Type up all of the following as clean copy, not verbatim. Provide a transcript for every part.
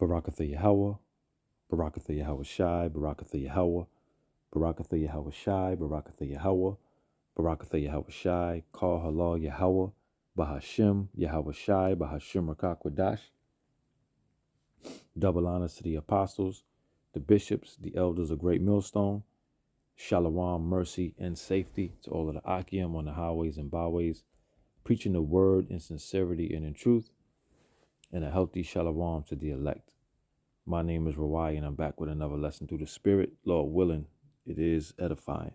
Barakatha Yahweh, Barakatha Yahweh Shai, Barakatha Yahweh, Barakatha Yahweh Shai, Barakatha Yahweh, Barakatha Yahweh Shai, Kal Halal Yahweh, Bahashim Yahweh Shai, Bahashim Rakakwadash. Double honors to the apostles, the bishops, the elders of Great Millstone. Shalom, mercy, and safety to all of the Akim on the highways and byways, preaching the word in sincerity and in truth, and a healthy shalom to the elect. My name is Rawai, and I'm back with another lesson through the Spirit. Lord willing, it is edifying.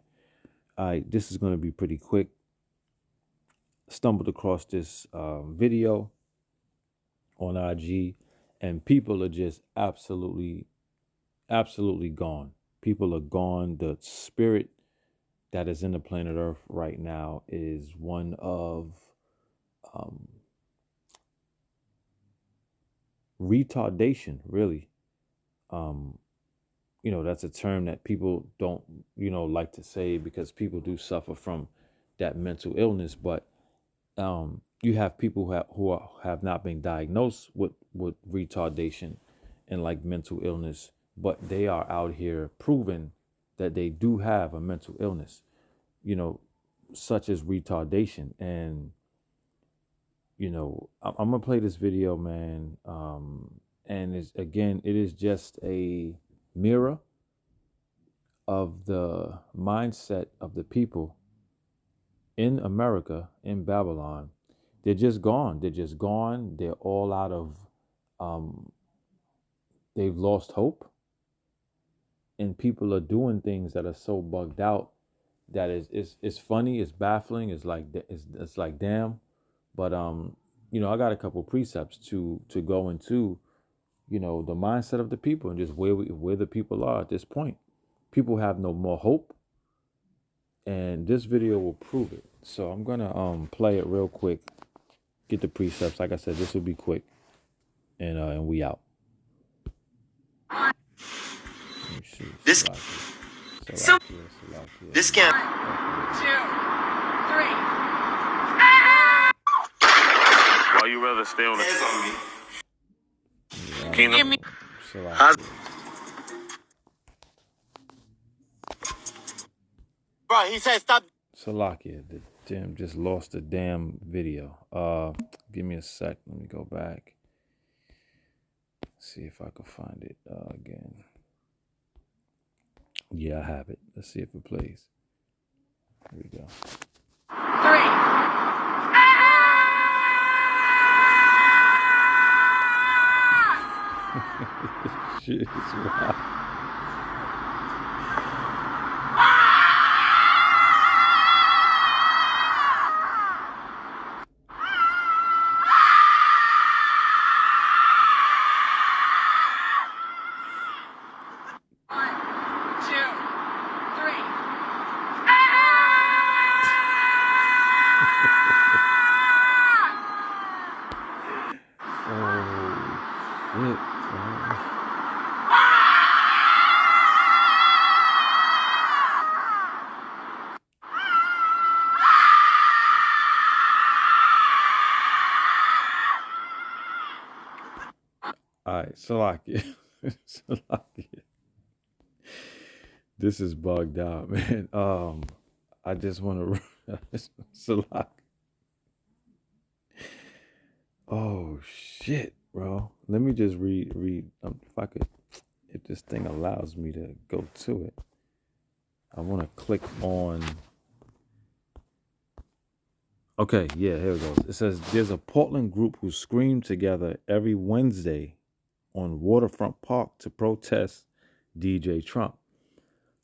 All right, this is going to be pretty quick. Stumbled across this video on IG, and people are just absolutely gone. People are gone. The spirit that is in the planet Earth right now is one of retardation, really. That's a term that people don't, like to say, because people do suffer from that mental illness. But you have people who have not been diagnosed with retardation and like mental illness, but they are out here proving that they do have a mental illness, such as retardation. And, I'm going to play this video, man. And it is just a mirror of the mindset of the people in America, in Babylon. They're just gone. They're all out of, they've lost hope. And people are doing things that are so bugged out that it's funny, it's baffling, it's like damn. But I got a couple precepts to go into, the mindset of the people and just where the people are at this point. People have no more hope, and this video will prove it. So I'm gonna play it real quick, get the precepts. Like I said, this will be quick, and we out. This can 1, 2, 3. Why you rather stay on the Hands on me. Kingdom? Bro, he said stop. Salakia, the damn just lost the damn video. Give me a sec. Let me go back. See if I can find it again. Yeah, I have it. Let's see if it plays. Here we go. 3. Shit is wild. All right, Salakia. This is bugged out, man. I just want to Salakia. Oh shit, bro. Let me just read. If this thing allows me to go to it, I want to click on. Okay, yeah, here it goes. It says there's a Portland group who scream together every Wednesday on Waterfront Park to protest DJ Trump.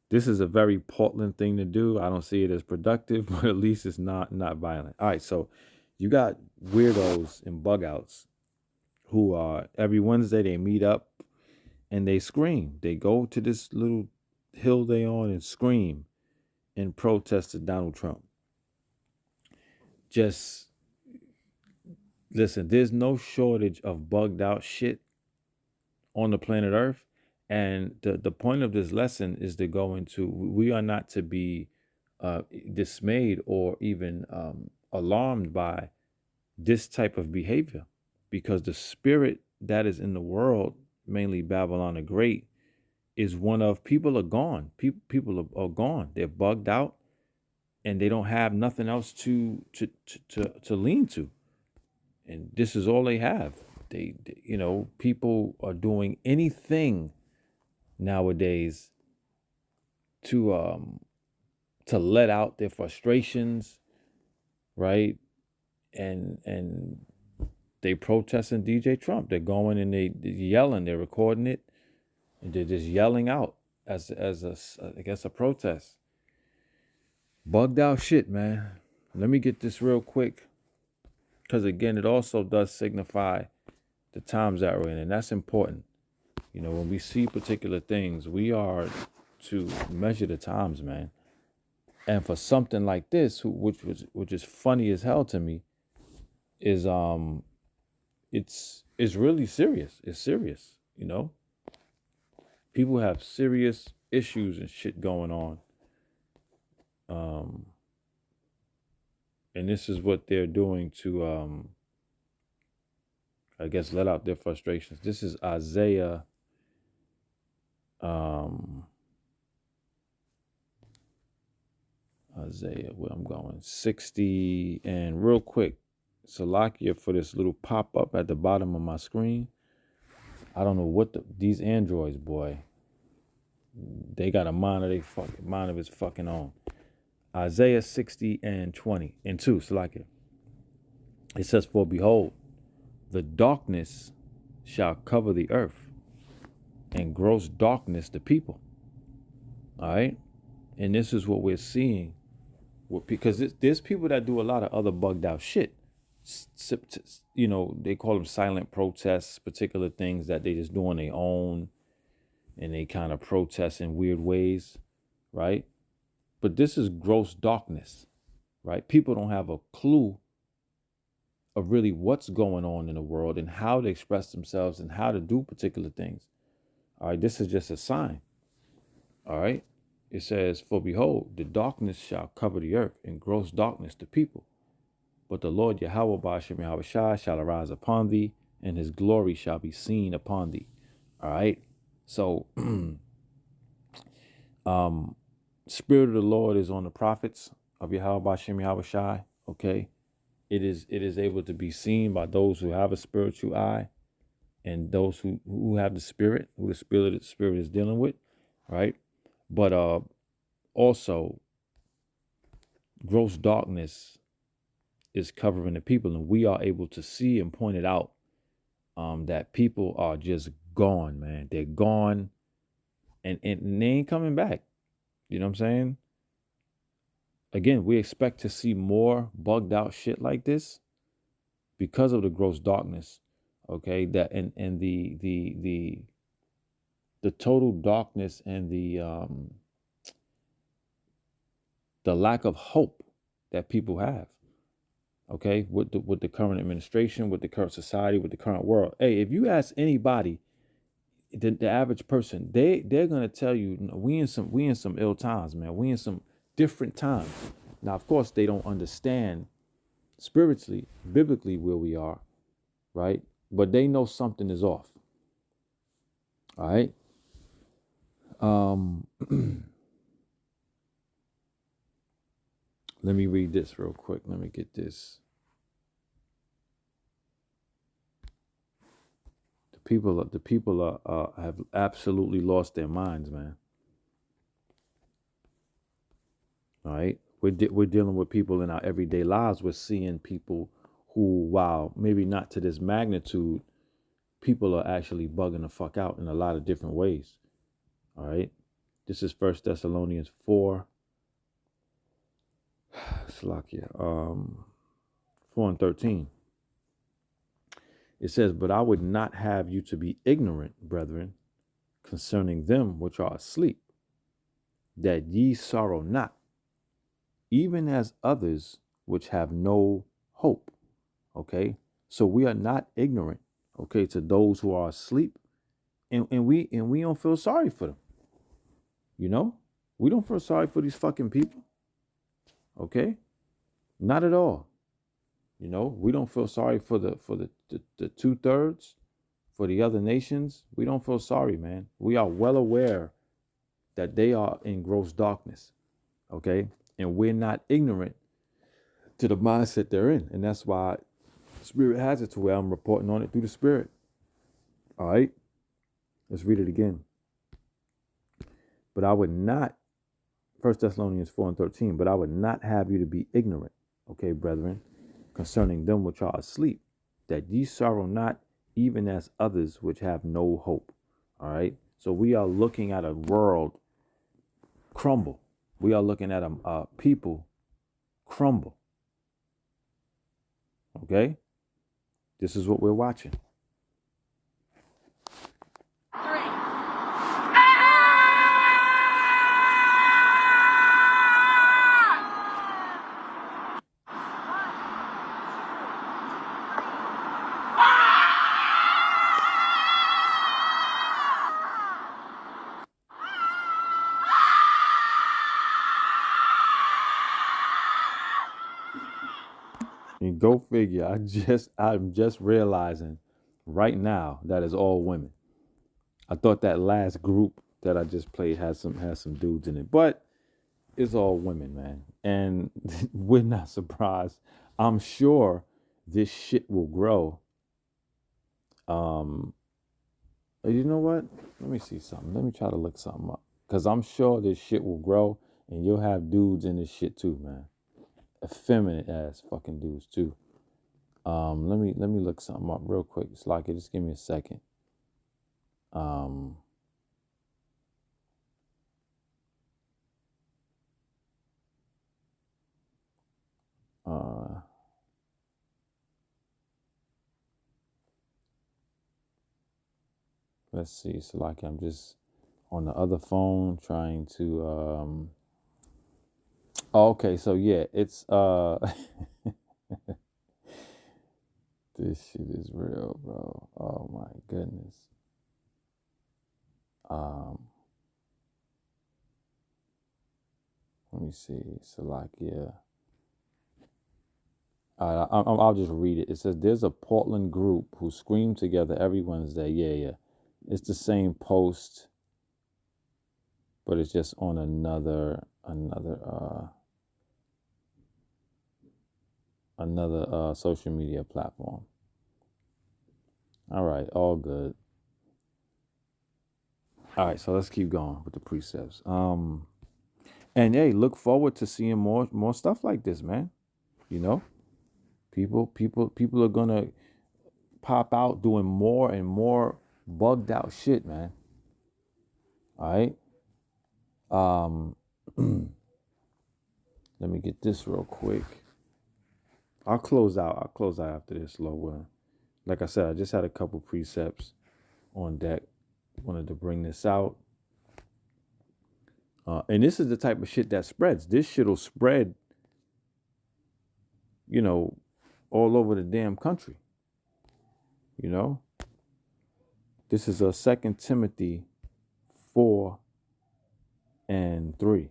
This is a very Portland thing to do. I don't see it as productive, but at least it's not violent. All right, so you got weirdos and bug outs who are every Wednesday they meet up and they scream. They go to this little hill they on and scream and protest to Donald Trump. Just listen, there's no shortage of bugged out shit on the planet Earth. And the point of this lesson is to go into, we are not to be dismayed or even alarmed by this type of behavior, because the spirit that is in the world, mainly Babylon the Great, is one of people are gone. People are gone. They're bugged out, and they don't have nothing else to lean to. And this is all they have. People are doing anything nowadays to let out their frustrations, right? And they protesting DJ Trump. They're going and they're yelling. They're recording it, and they're just yelling out as a protest. Bugged out shit, man. Let me get this real quick, because again, it also does signify the times that we're in, and that's important. When we see particular things, we are to measure the times, man. And for something like this, which is funny as hell to me, is it's really serious. It's serious, People have serious issues and shit going on. And this is what they're doing to I guess let out their frustrations. This is Isaiah where I'm going, 60, and real quick, Salakia for this little pop-up at the bottom of my screen. I don't know what these androids, boy, they got a mind of its fucking own. Isaiah 60 and 20 and 2, Salakia. It says, for behold, the darkness shall cover the earth, and gross darkness the people. All right? And this is what we're seeing. Because there's people that do a lot of other bugged out shit. They call them silent protests, particular things that they just do on their own, and they kind of protest in weird ways, right? But this is gross darkness, right? People don't have a clue of really what's going on in the world and how to express themselves and how to do particular things. All right, this is just a sign. All right. It says, for behold, the darkness shall cover the earth, and gross darkness the people. But the Lord Yahweh Ba'ashem Yahweh Shai shall arise upon thee, and his glory shall be seen upon thee. All right. So, Spirit of the Lord is on the prophets of Yahweh Ba'ashem Yahweh Shai. Okay. It is able to be seen by those who have a spiritual eye, and those who have the Spirit, who the Spirit is dealing with. Right. But also, gross darkness is covering the people, and we are able to see and point it out that people are just gone, man. They're gone, and they ain't coming back. You know what I'm saying? Again, we expect to see more bugged out shit like this because of the gross darkness. Okay, that and the total darkness and the lack of hope that people have, okay, with the current administration, with the current society, with the current world. Hey, if you ask anybody, the average person, they're gonna tell you, we in some ill times, man. We in some different times. Now, of course, they don't understand spiritually, biblically where we are, right? But they know something is off. All right. Let me read this real quick. Let me get this. The people have absolutely lost their minds, man. All right, we're dealing with people in our everyday lives. We're seeing people who, while maybe not to this magnitude, people are actually bugging the fuck out in a lot of different ways. All right, this is 1 Thessalonians 4. Slakia, 4 and 13. It says, but I would not have you to be ignorant, brethren, concerning them which are asleep, that ye sorrow not, even as others which have no hope. Okay, so we are not ignorant, okay, to those who are asleep, and we don't feel sorry for them. We don't feel sorry for these fucking people. Okay, not at all. We don't feel sorry for the 2/3 for the other nations, we don't feel sorry, man. We are well aware that they are in gross darkness, okay? And we're not ignorant to the mindset they're in. And that's why Spirit has it to where I'm reporting on it through the Spirit. All right? Let's read it again. But I would not, 1 Thessalonians 4:13, but I would not have you to be ignorant, okay, brethren, concerning them which are asleep, that ye sorrow not, even as others which have no hope. All right? So we are looking at a world crumble. We are looking at a people crumble. Okay? This is what we're watching. 3. And go figure. I'm just realizing right now that is all women. I thought that last group that I just played has some dudes in it, but it's all women, man. And we're not surprised. I'm sure this shit will grow. You know what? Let me see something. Let me try to look something up. Cause I'm sure this shit will grow and you'll have dudes in this shit too, man. Effeminate ass fucking dudes too. Let me look something up real quick. It's like it. Just give me a second. Let's see. It's like I'm just on the other phone trying to. Oh, okay. So yeah, it's this shit is real, bro. Oh my goodness. Let me see. Salakia. I'll just read it. It says there's a Portland group who scream together every Wednesday. Yeah. It's the same post, but it's just on another social media platform. All right, all good. All right, so let's keep going with the precepts. And hey, look forward to seeing more stuff like this, man. You know, people are gonna pop out doing more and more bugged out shit, man. All right. Let me get this real quick. I'll close out after this, low. Like I said, I just had a couple precepts on deck. Wanted to bring this out. And this is the type of shit that spreads. This shit will spread, you know, all over the damn country. You know? This is a 2 Timothy 4 and 3.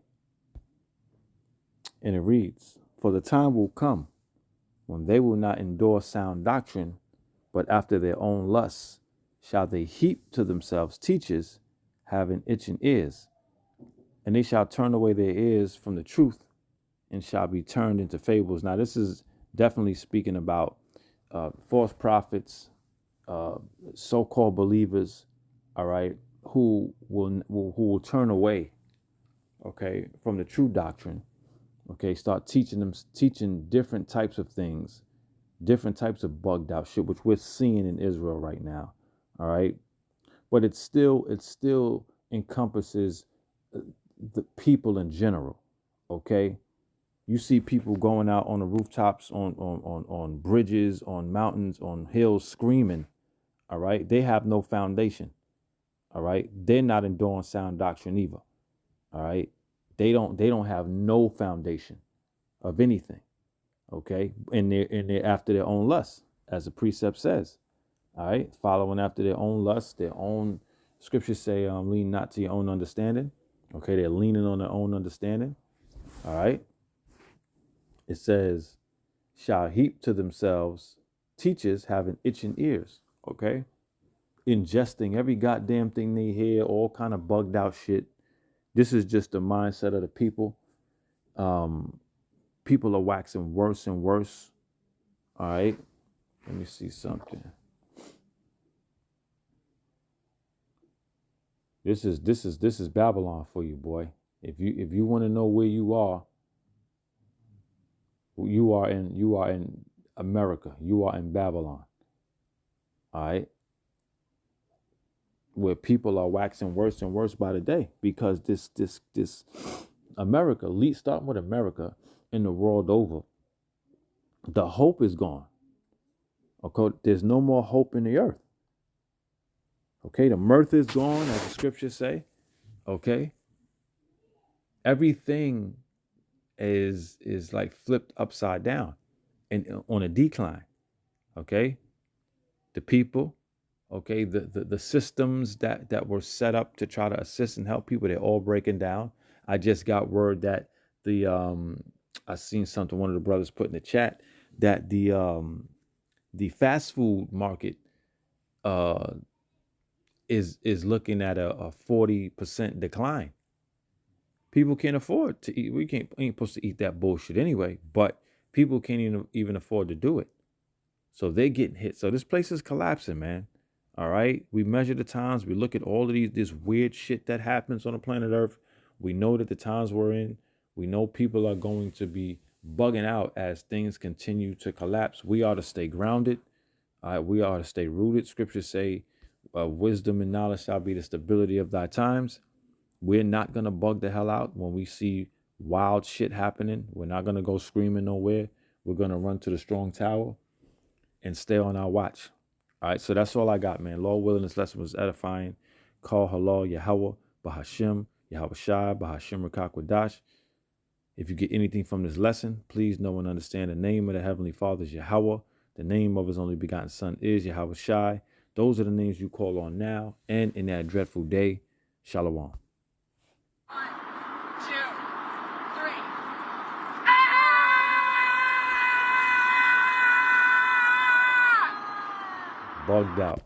And it reads, for the time will come when they will not endure sound doctrine, but after their own lusts shall they heap to themselves teachers having itching ears. And they shall turn away their ears from the truth and shall be turned into fables. Now, this is definitely speaking about false prophets, so-called believers, all right, who will turn away, okay, from the true doctrine, okay, start teaching different types of things, different types of bugged out shit, which we're seeing in Israel right now, all right, but it still encompasses the people in general, okay. You see people going out on the rooftops, on bridges, on mountains, on hills, screaming. All right, they have no foundation. All right, they're not enduring sound doctrine either. All right, they don't have no foundation of anything. Okay, and they're after their own lusts, as the precept says. All right, following after their own lusts, their own scriptures say, lean not to your own understanding. Okay, they're leaning on their own understanding. All right. It says, shall heap to themselves teachers having itching ears. Okay. ingesting every goddamn thing they hear, all kind of bugged out shit. This is just the mindset of the people. People are waxing worse and worse. All right. Let me see something. This is Babylon for you, boy. If you want to know where you are in America. You are in Babylon. All right. Where people are waxing worse and worse by the day, because this America, starting with America and the world over, the hope is gone. Okay, there's no more hope in the earth. Okay, the mirth is gone, as the scriptures say. Okay, everything is like flipped upside down and on a decline. Okay, the people, okay, the systems that were set up to try to assist and help people, they're all breaking down. I just got word that I seen something one of the brothers put in the chat that the fast food market is looking at a 40% decline. People can't afford to eat. Ain't supposed to eat that bullshit anyway, but people can't even afford to do it. So they're getting hit. So this place is collapsing, man. All right. We measure the times. We look at all of this weird shit that happens on the planet Earth. We know that the times we're in. We know people are going to be bugging out as things continue to collapse. We ought to stay grounded. We ought to stay rooted. Scriptures say, wisdom and knowledge shall be the stability of thy times. We're not going to bug the hell out when we see wild shit happening. We're not going to go screaming nowhere. We're going to run to the strong tower and stay on our watch. All right, so that's all I got, man. Lord willing, this lesson was edifying. Call halal Yahweh, Bahashim, Yahweh Shai, Bahashim Rakakwadash. If you get anything from this lesson, please know and understand the name of the Heavenly Father is Yahweh. The name of his only begotten Son is Yahweh Shai. Those are the names you call on now and in that dreadful day. Shalom. 1, 2, 3. Bugged out.